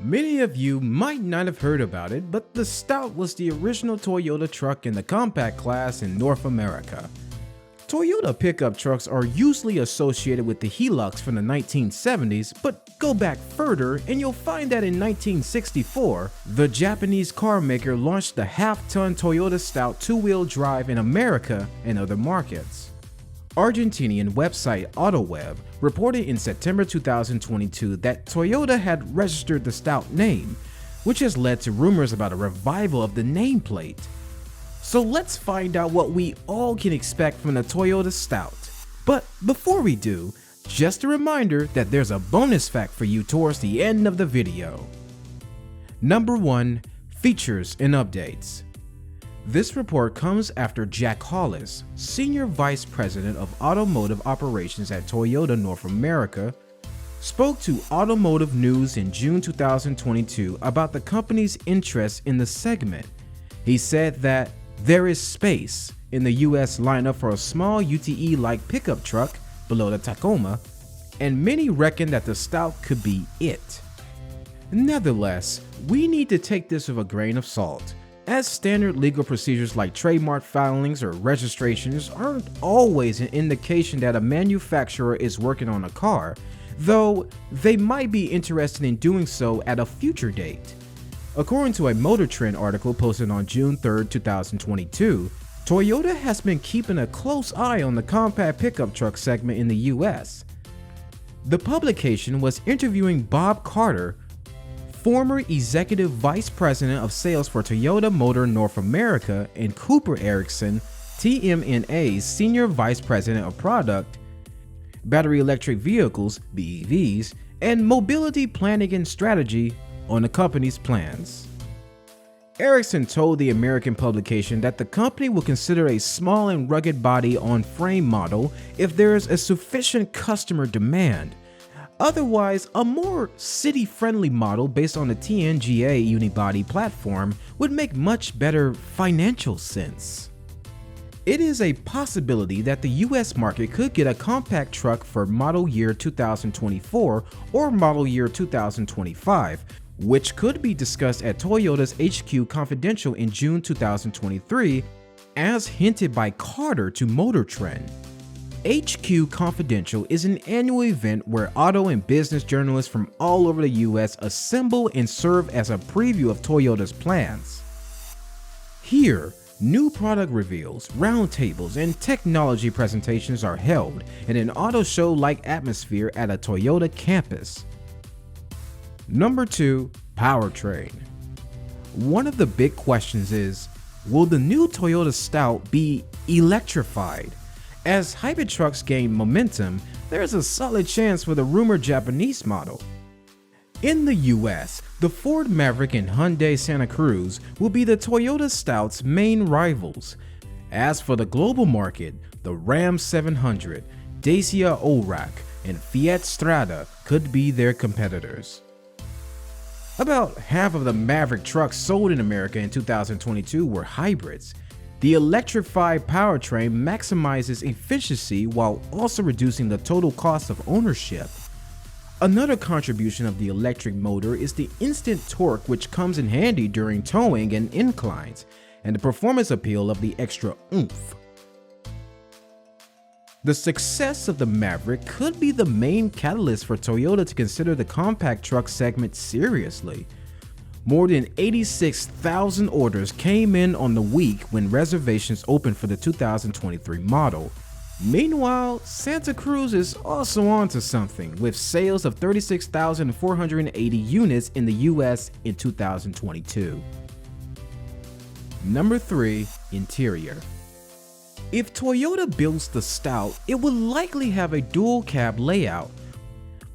Many of you might not have heard about it, but the Stout was the original Toyota truck in the compact class in North America. Toyota pickup trucks are usually associated with the Hilux from the 1970s, but go back further and you'll find that in 1964, the Japanese car maker launched the half-ton Toyota Stout two-wheel drive in America and other markets. Argentinian website AutoWeb reported in September 2022 that Toyota had registered the Stout name, which has led to rumors about a revival of the nameplate. So let's find out what we all can expect from the Toyota Stout. But before we do, just a reminder that there's a bonus fact for you towards the end of the video. Number 1. Features and updates. This report comes after Jack Hollis, Senior Vice President of Automotive Operations at Toyota North America, spoke to Automotive News in June 2022 about the company's interest in the segment. He said that there is space in the US lineup for a small UTE-like pickup truck below the Tacoma, and many reckon that the Stout could be it. Nevertheless, we need to take this with a grain of salt, as standard legal procedures like trademark filings or registrations aren't always an indication that a manufacturer is working on a car, though they might be interested in doing so at a future date. According to a Motor Trend article posted on June 3, 2022, Toyota has been keeping a close eye on the compact pickup truck segment in the US. The publication was interviewing Bob Carter, former Executive Vice President of Sales for Toyota Motor North America, and Cooper Erickson, TMNA's Senior Vice President of Product, Battery Electric Vehicles (BEVs), and Mobility Planning and Strategy on the company's plans. Erickson told the American publication that the company will consider a small and rugged body on frame model if there is a sufficient customer demand. Otherwise, a more city-friendly model based on the TNGA unibody platform would make much better financial sense. It is a possibility that the US market could get a compact truck for model year 2024 or model year 2025, which could be discussed at Toyota's HQ Confidential in June 2023, as hinted by Carter to Motor Trend. HQ Confidential is an annual event where auto and business journalists from all over the US assemble and serve as a preview of Toyota's plans. Here, new product reveals, roundtables, and technology presentations are held in an auto show-like atmosphere at a Toyota campus. Number 2. Powertrain. One of the big questions is, will the new Toyota Stout be electrified? As hybrid trucks gain momentum, there is a solid chance for the rumored Japanese model. In the US, the Ford Maverick and Hyundai Santa Cruz will be the Toyota Stout's main rivals. As for the global market, the Ram 700, Dacia Allrock, and Fiat Strada could be their competitors. About half of the Maverick trucks sold in America in 2022 were hybrids. The electrified powertrain maximizes efficiency while also reducing the total cost of ownership. Another contribution of the electric motor is the instant torque, which comes in handy during towing and inclines, and the performance appeal of the extra oomph. The success of the Maverick could be the main catalyst for Toyota to consider the compact truck segment seriously. More than 86,000 orders came in on the week when reservations opened for the 2023 model. Meanwhile, Santa Cruz is also onto something, with sales of 36,480 units in the US in 2022. Number 3. Interior. If Toyota builds the Stout, it will likely have a dual cab layout.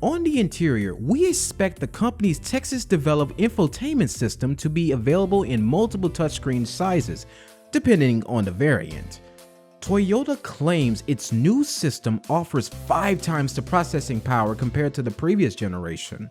On the interior, we expect the company's Texas-developed infotainment system to be available in multiple touchscreen sizes, depending on the variant. Toyota claims its new system offers 5 times the processing power compared to the previous generation.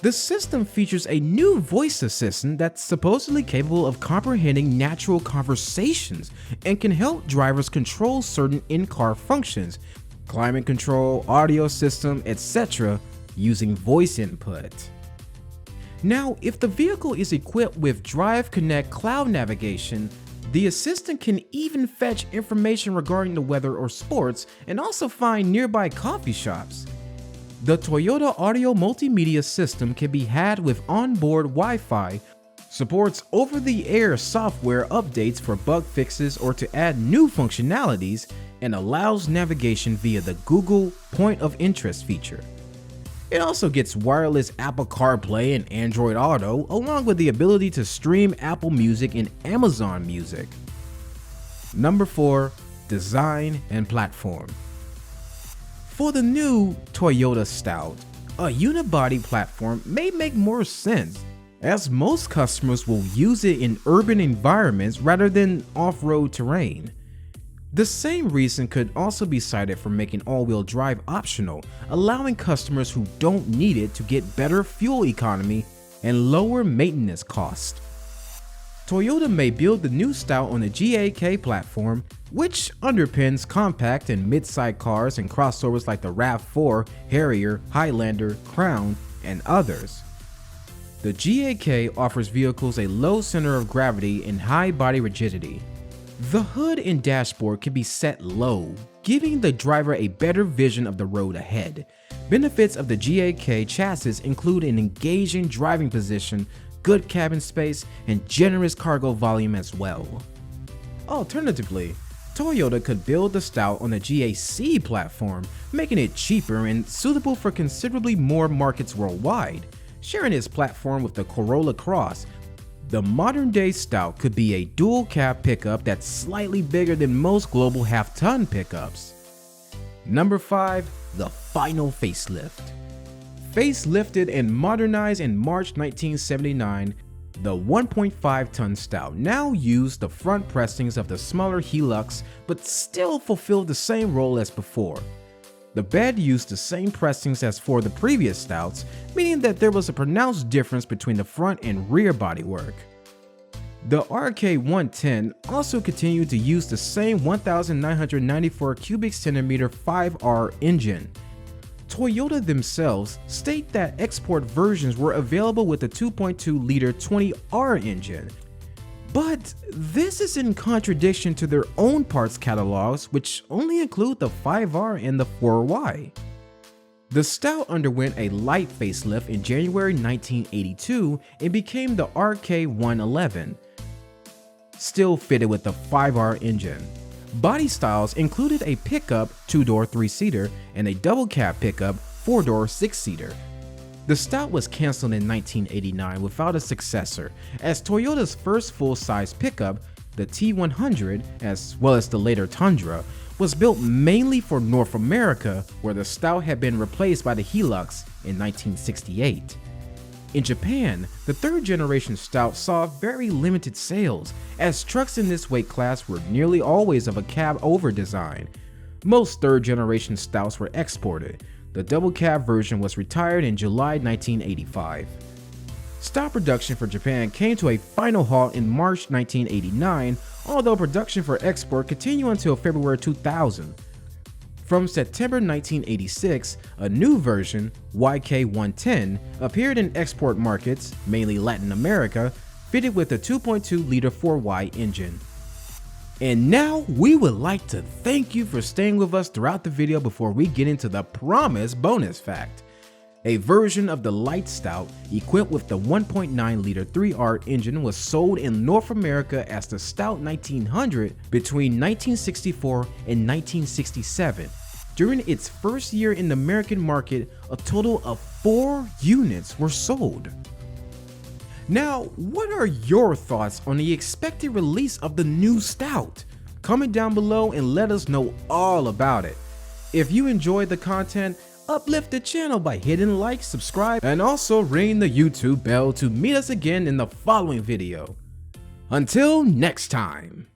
The system features a new voice assistant that's supposedly capable of comprehending natural conversations and can help drivers control certain in-car functions, climate control, audio system, etc., using voice input. Now, if the vehicle is equipped with Drive Connect cloud navigation, the assistant can even fetch information regarding the weather or sports and also find nearby coffee shops. The Toyota audio multimedia system can be had with onboard Wi-Fi, supports over-the-air software updates for bug fixes or to add new functionalities, and allows navigation via the Google Point of Interest feature. It also gets wireless Apple CarPlay and Android Auto, along with the ability to stream Apple Music and Amazon Music. Number 4. Design and platform. For the new Toyota Stout, a unibody platform may make more sense, as most customers will use it in urban environments rather than off-road terrain. The same reason could also be cited for making all-wheel drive optional, allowing customers who don't need it to get better fuel economy and lower maintenance cost. Toyota may build the new Stout on the GAK platform, which underpins compact and mid-size cars and crossovers like the RAV4, Harrier, Highlander, Crown, and others. The GAK offers vehicles a low center of gravity and high body rigidity. The hood and dashboard can be set low, giving the driver a better vision of the road ahead. Benefits of the GAK chassis include an engaging driving position, good cabin space, and generous cargo volume as well. Alternatively, Toyota could build the Stout on the GAC platform, making it cheaper and suitable for considerably more markets worldwide. Sharing its platform with the Corolla Cross, the modern-day Stout could be a dual-cab pickup that's slightly bigger than most global half-ton pickups. Number 5. The final facelift. Facelifted and modernized in March 1979, the 1.5-ton Stout now used the front pressings of the smaller Hilux but still fulfilled the same role as before. The bed used the same pressings as for the previous Stouts, meaning that there was a pronounced difference between the front and rear bodywork. The RK110 also continued to use the same 1,994 cubic centimeter 5R engine. Toyota themselves state that export versions were available with the 2.2-liter 20R engine. But this is in contradiction to their own parts catalogs, which only include the 5R and the 4Y. The Stout underwent a light facelift in January 1982 and became the RK111, still fitted with the 5R engine. Body styles included a pickup 2-door 3-seater and a double cab pickup 4-door 6-seater. The Stout was canceled in 1989 without a successor, as Toyota's first full-size pickup, the T100, as well as the later Tundra, was built mainly for North America, where the Stout had been replaced by the Hilux in 1968. In Japan, the third-generation Stout saw very limited sales, as trucks in this weight class were nearly always of a cab-over design. Most third-generation Stouts were exported. The double cab version was retired in July 1985. Stout production for Japan came to a final halt in March 1989, although production for export continued until February 2000. From September 1986, a new version, YK110, appeared in export markets, mainly Latin America, fitted with a 2.2-liter 4Y engine. And now we would like to thank you for staying with us throughout the video before we get into the promised bonus fact. A version of the light Stout equipped with the 1.9-liter 3R engine was sold in North America as the Stout 1900 between 1964 and 1967. During its first year in the American market, a total of 4 units were sold. Now, what are your thoughts on the expected release of the new Stout? Comment down below and let us know all about it. If you enjoyed the content, uplift the channel by hitting like, subscribe, and also ring the YouTube bell to meet us again in the following video. Until next time.